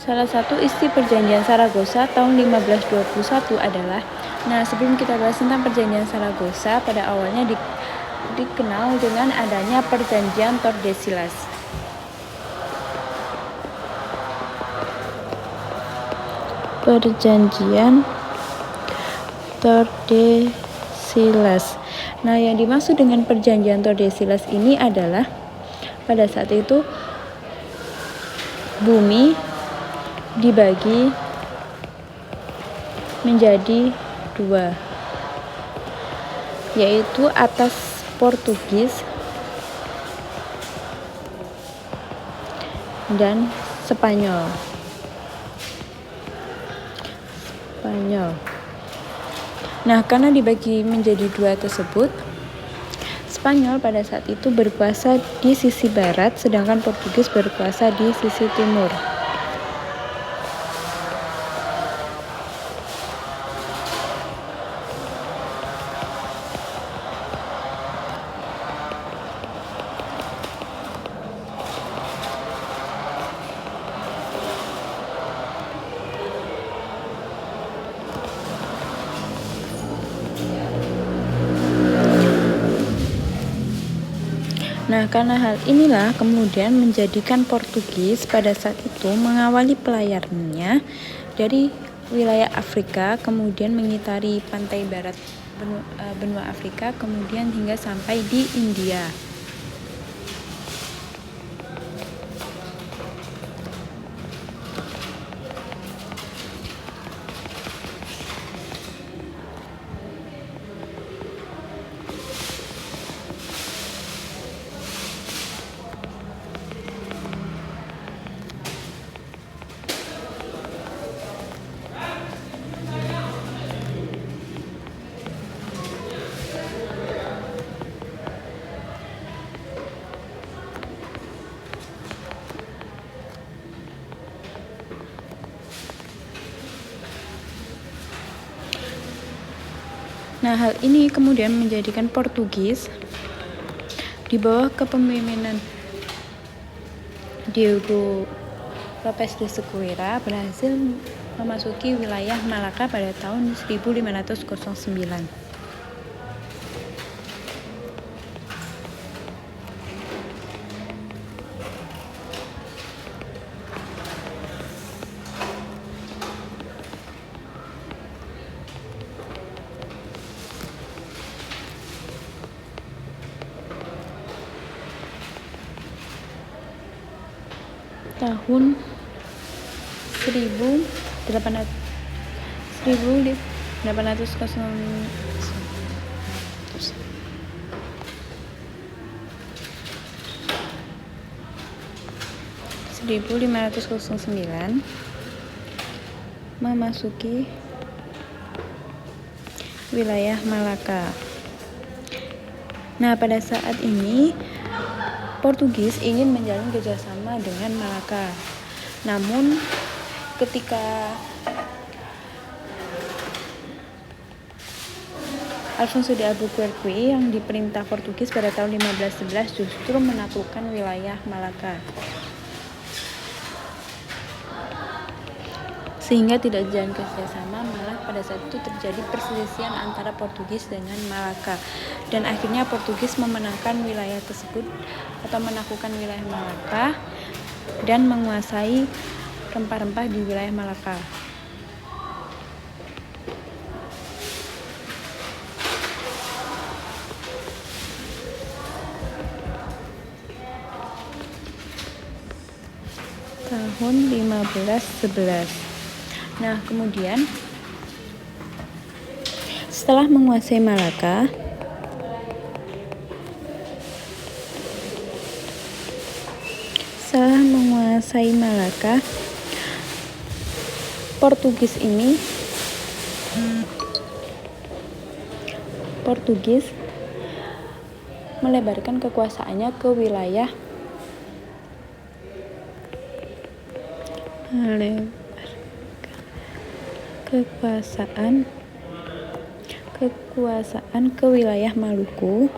Salah satu isi perjanjian Saragossa tahun 1521 adalah, sebelum kita bahas tentang perjanjian Saragossa, pada awalnya dikenal dengan adanya perjanjian Tordesillas. Perjanjian Tordesillas. Yang dimaksud dengan perjanjian Tordesillas ini adalah pada saat itu bumi dibagi menjadi dua, yaitu atas Portugis dan Spanyol. Karena dibagi menjadi dua tersebut, Spanyol pada saat itu berkuasa di sisi barat, sedangkan Portugis berkuasa di sisi timur. Karena hal inilah kemudian menjadikan Portugis pada saat itu mengawali pelayarannya dari wilayah Afrika, kemudian mengitari pantai barat benua Afrika, kemudian hingga sampai di India. Hal ini kemudian menjadikan Portugis di bawah kepemimpinan Diego Lopes de Sequeira berhasil memasuki wilayah Malaka pada tahun 1509. Tahun 1800 1509 memasuki wilayah Malaka. Pada saat ini Portugis ingin menjalin kerjasama dengan Malaka. Namun ketika Alfonso de Albuquerque yang diperintah Portugis pada tahun 1511 justru menaklukkan wilayah Malaka, sehingga tidak jalan kerjasama, malah pada saat itu terjadi perselisihan antara Portugis dengan Malaka, dan akhirnya Portugis memenangkan wilayah tersebut atau menaklukkan wilayah Malaka dan menguasai rempah-rempah di wilayah Malaka. Tahun 1511. Kemudian setelah menguasai Malaka, Portugis melebarkan kekuasaannya ke wilayah Maluku,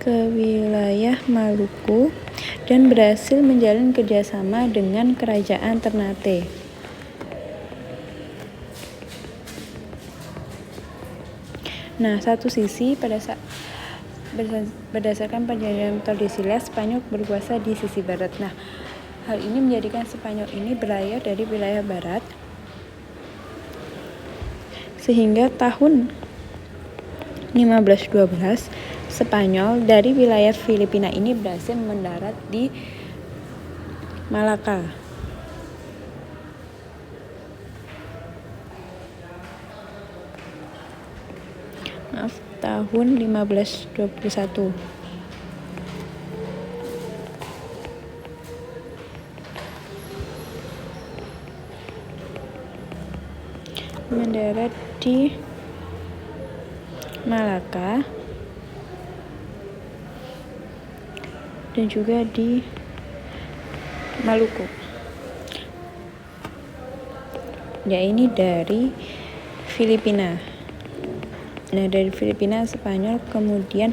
ke wilayah Maluku dan berhasil menjalin kerjasama dengan Kerajaan Ternate. Nah, satu sisi berdasarkan perjanjian Tordesillas, Spanyol berkuasa di sisi barat. Nah, hal ini menjadikan Spanyol ini berlayar dari wilayah barat, sehingga tahun 1512 Spanyol dari wilayah Filipina ini berhasil mendarat di Malaka. Tahun 1521. Mendarat di Malaka dan juga di Maluku. Ya, ini dari Filipina. Nah, dari Filipina Spanyol kemudian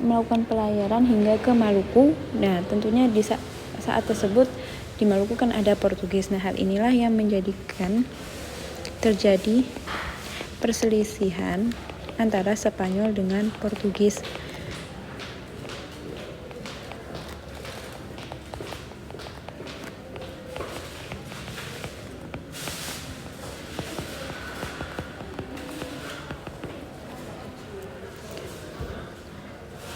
melakukan pelayaran hingga ke Maluku. Nah, tentunya di saat tersebut di Maluku kan ada Portugis. Nah, hal inilah yang menjadikan terjadi perselisihan antara Spanyol dengan Portugis.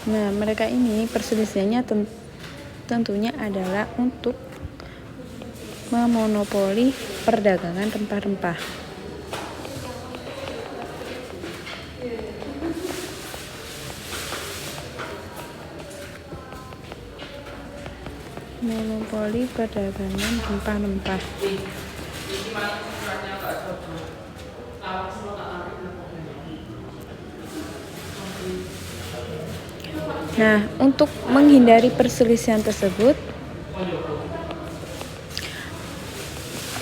Nah, mereka ini perselisihannya tentunya adalah untuk memonopoli perdagangan rempah-rempah. Monopoli perdagangan rempah-rempah. Nah, untuk menghindari perselisihan tersebut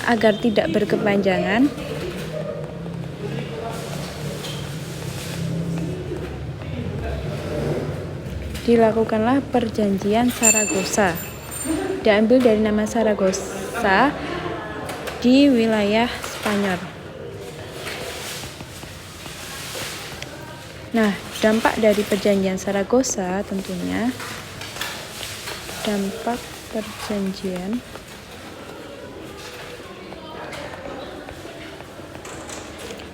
agar tidak berkepanjangan, dilakukanlah perjanjian Saragossa. Diambil dari nama Saragossa di wilayah Spanyol. Nah, dampak dari perjanjian Saragossa tentunya dampak perjanjian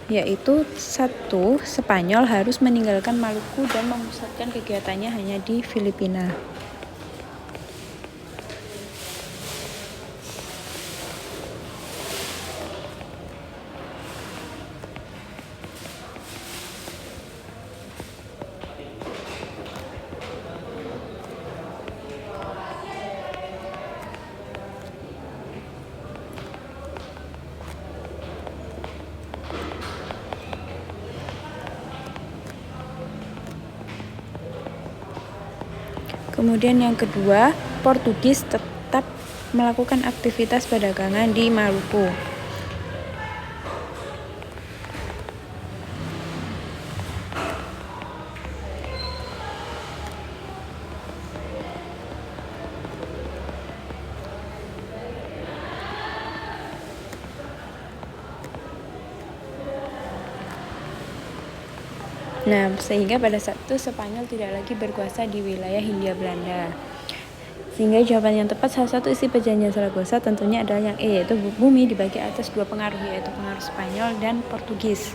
yaitu satu, Spanyol harus meninggalkan Maluku dan memusatkan kegiatannya hanya di Filipina. Kemudian yang kedua, Portugis tetap melakukan aktivitas perdagangan di Maluku. Nah, sehingga pada saat itu Spanyol tidak lagi berkuasa di wilayah Hindia Belanda. Sehingga jawaban yang tepat salah satu isi perjanjian Saragossa tentunya adalah yang E, yaitu bumi dibagi atas dua pengaruh, yaitu pengaruh Spanyol dan Portugis.